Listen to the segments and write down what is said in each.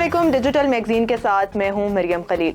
अस्सलामुअलैकुम। Digital magazine के साथ मैं हूं मरियम खलील।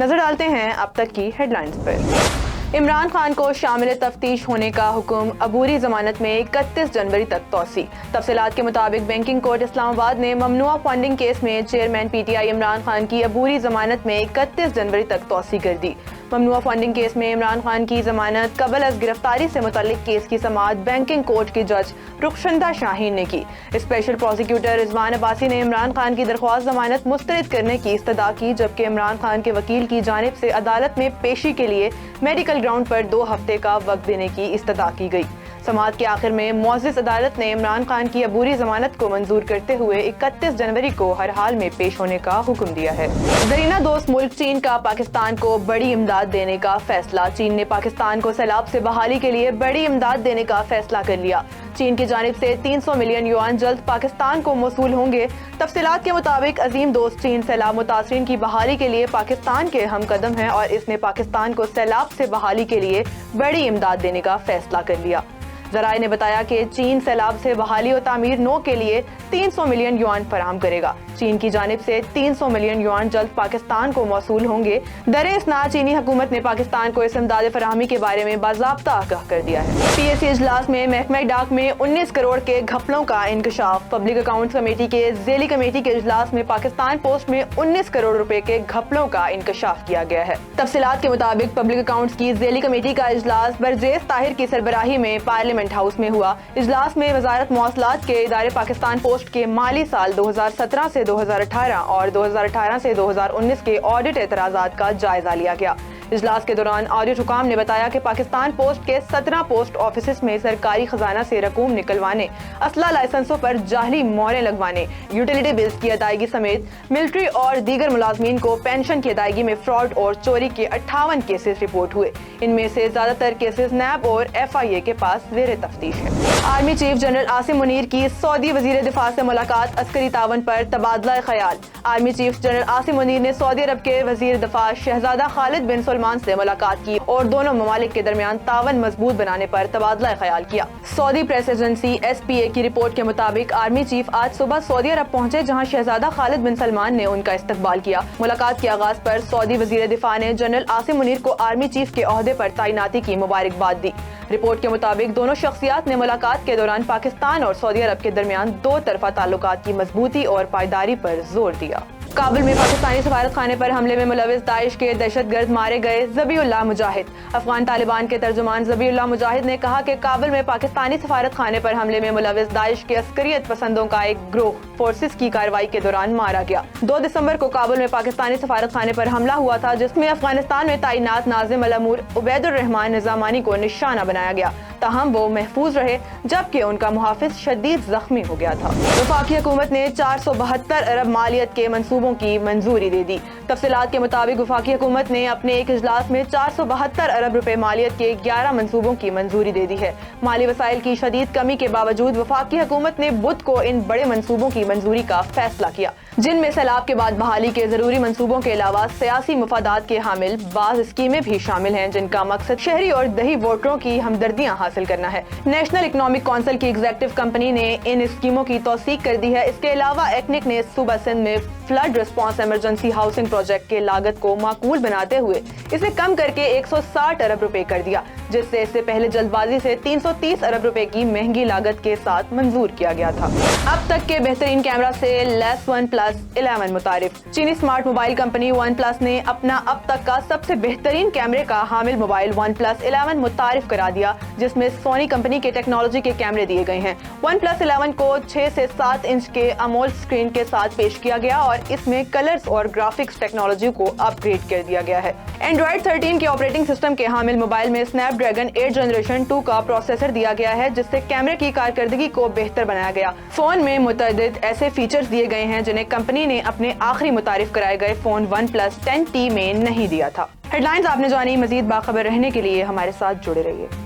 नजर डालते हैं अब तक की हेडलाइंस पर। इमरान खान को शामिल तफ्तीश होने का हुक्म, अबूरी जमानत में 31 जनवरी तक तौसी। तफसीलात के मुताबिक बैंकिंग कोर्ट इस्लामाबाद ने ममनुआ फंडिंग केस में चेयरमैन PTI इमरान खान की अबूरी जमानत में 31 जनवरी तक तौसी कर दी। ममनुआ फंडिंग केस में इमरान खान की जमानत कबल अज गिरफ्तारी से मुतल्लिक केस की समाअत बैंकिंग कोर्ट की जज रुखशंदा शाहीन ने की। स्पेशल प्रोसिक्यूटर रिजवान अब्बासी ने इमरान खान की दरख्वास्त जमानत मुस्तरद करने की इस्तदा की, जबकि इमरान खान के वकील की जानिब से अदालत में पेशी के लिए मेडिकल ग्राउंड पर 2 हफ्ते का वक्त देने की इस्तदा की गई। समाअत के आखिर में मुअज़्ज़िज़ अदालत ने इमरान खान की अबूरी जमानत को मंजूर करते हुए 31 जनवरी को हर हाल में पेश होने का हुक्म दिया है। ज़रीना दोस्त मुल्क चीन का पाकिस्तान को बड़ी इमदाद देने का फैसला। चीन ने पाकिस्तान को सैलाब से बहाली के लिए बड़ी इमदाद देने का फैसला कर लिया। चीन की जानिब से 300 मिलियन युआन जल्द पाकिस्तान को मौसूल होंगे। तफसीलात के मुताबिक अजीम दोस्त चीन सैलाब मुतासरीन की बहाली के लिए पाकिस्तान के हम कदम है और इसने पाकिस्तान को सैलाब से बहाली के लिए बड़ी इमदाद देने का फैसला कर लिया। ज़राए ने बताया कि चीन सैलाब से बहाली और तामीर नो के लिए 300 मिलियन युआन फराहम करेगा। चीन की जानिब से 300 मिलियन युआन जल्द पाकिस्तान को मौसूल होंगे। दर-ए-इस्ना चीनी हुकूमत ने पाकिस्तान को इस इमदाद फराहमी के बारे में बाज़ाब्ता आगाह कर दिया है। PAC इजलास में महकमा डाक में 19 करोड़ के घपलों का इंकशाफ। पब्लिक अकाउंट्स कमेटी के ज़ेली कमेटी के इजलास में पाकिस्तान पोस्ट में 19 करोड़ रुपए के घपलों का इंकशाफ किया गया है। तफसीलात के मुताबिक पब्लिक अकाउंट्स की ज़ेली कमेटी का इजलास बरजेस ताहिर की सरबराही में पार्लियामेंट हाउस में हुआ। इजलास में वजारत मौसलात के इदारे पाकिस्तान पोस्ट के माली साल 2017 से 2018 और 2018 से 2019 के ऑडिट एतराज़ात का जायजा लिया गया। इजलास के दौरान ऑडिट हुकाम ने बताया कि पाकिस्तान पोस्ट के 17 पोस्ट ऑफिस में सरकारी खजाना से रकूम निकलवाने, असला लाइसेंसों पर जाली मोहरें लगवाने, यूटिलिटी बिल्स की अदायगी समेत मिलिट्री और दीगर मुलाजमीन को पेंशन की अदायगी में फ्रॉड और चोरी के 58 केसेस रिपोर्ट हुए। इनमें से ज्यादातर केसेस नैब और FIA के पास ज़ेरे तफ्तीश है। Army chief general Asim Munir की सऊदी वजीर दिफा से मुलाकात, अस्करी तावन पर तबादला ख्याल। Army chief general Asim Munir ने सऊदी अरब के वजीर दिफा शहजादा खालिद बिन सलमान से मुलाकात की और दोनों ममालिक के दरमियान तावन मजबूत बनाने पर तबादला ख्याल किया। सऊदी प्रेस एजेंसी SPA की रिपोर्ट के मुताबिक आर्मी चीफ आज सुबह सऊदी अरब पहुंचे, जहां शहजादा खालिद बिन सलमान ने उनका इस्तकबाल किया। मुलाकात के आगाज पर सऊदी वजीर दिफा ने जनरल आसिम मुनीर को आर्मी चीफ के ओहदे पर तैनाती की मुबारकबाद दी। रिपोर्ट के मुताबिक दोनों शख्सियात ने मुलाकात के दौरान पाकिस्तान और सऊदी अरब के दरमियान 2 तरफा ताल्लुकात की मजबूती और पायदारी पर जोर दिया। काबुल में पाकिस्तानी सफारत खाने पर हमले में मुलविस दाइश के दहशतगर्द मारे गए ज़बीउल्लाह मुजाहिद। अफगान तालिबान के तर्जुमान ज़बीउल्लाह मुजाहिद ने कहा कि काबुल में पाकिस्तानी सफारत खाने पर हमले में मुलविस दाइश के अस्करियत पसंदों का एक ग्रोह फोर्सेस की कार्रवाई के दौरान मारा गया। 2 दिसंबर को काबुल में पाकिस्तानी सफारत खाने पर हमला हुआ था, जिसमें अफगानिस्तान में तैनात नाज़िम अल-अमूर उबैदुर रहमान निज़ामानी को निशाना बनाया गया। ताहम वो महफूज रहे, जबकि उनका मुहाफिज शदीद जख्मी हो गया था। वफाकी हुकूमत ने 472 अरब मालियत के मंसूबों की मंजूरी दे दी। तफसीलात के मुताबिक वफाकी हुकूमत ने अपने एक इजलास में 472 अरब रुपए मालियत के 11 मंसूबों की मंजूरी दे दी है। माली वसाइल की शदीद कमी के बावजूद वफाकी हुकूमत ने बुध को इन बड़े मंसूबों की मंजूरी का फैसला किया, जिनमें सैलाब के बाद बहाली के जरूरी मंसूबों के अलावा सियासी मुफादात के हामिल बाज़ स्कीमें भी शामिल हैं, जिनका मकसद शहरी और दही वोटरों की हमदर्दियां हासिल करना है। नेशनल इकोनॉमिक काउंसिल की एग्जीक्यूटिव कंपनी ने इन स्कीमों की तौसीक कर दी है। इसके अलावा एक्निक ने सूबा सिंध में flood response emergency housing project के लागत को माकूल बनाते हुए इसे कम करके 160 अरब रुपए कर दिया, जिससे इससे पहले जल्दबाजी से 330 अरब रुपए की महंगी लागत के साथ मंजूर किया गया था। अब तक के बेहतरीन कैमरा से लेस OnePlus 11 मुतारिफ। चीनी स्मार्ट मोबाइल कंपनी OnePlus ने अपना अब तक का सबसे बेहतरीन कैमरे का हामिल मोबाइल OnePlus 11 मुतारिफ करा दिया, जिसमें सोनी कंपनी के टेक्नोलॉजी के कैमरे दिए गए हैं। OnePlus 11 को 6 से 7 इंच के अमोल्ड स्क्रीन के साथ पेश किया गया और इसमें कलर्स और ग्राफिक्स टेक्नोलॉजी को अपग्रेड कर दिया गया है। Android 13 के ऑपरेटिंग सिस्टम के हामिल मोबाइल में स्नैपड्रैगन 8 जनरेशन 2 का प्रोसेसर दिया गया है, जिससे कैमरे की कारकर्दगी को बेहतर बनाया गया। फोन में मुतअद्दिद ऐसे फीचर्स दिए गए हैं जिन्हें कंपनी ने अपने आखिरी मुतारिफ कराए गए फोन OnePlus 10T में नहीं दिया था। हेडलाइंस आपने जानी। मजीद बाखबर रहने के लिए हमारे साथ जुड़े रहिए।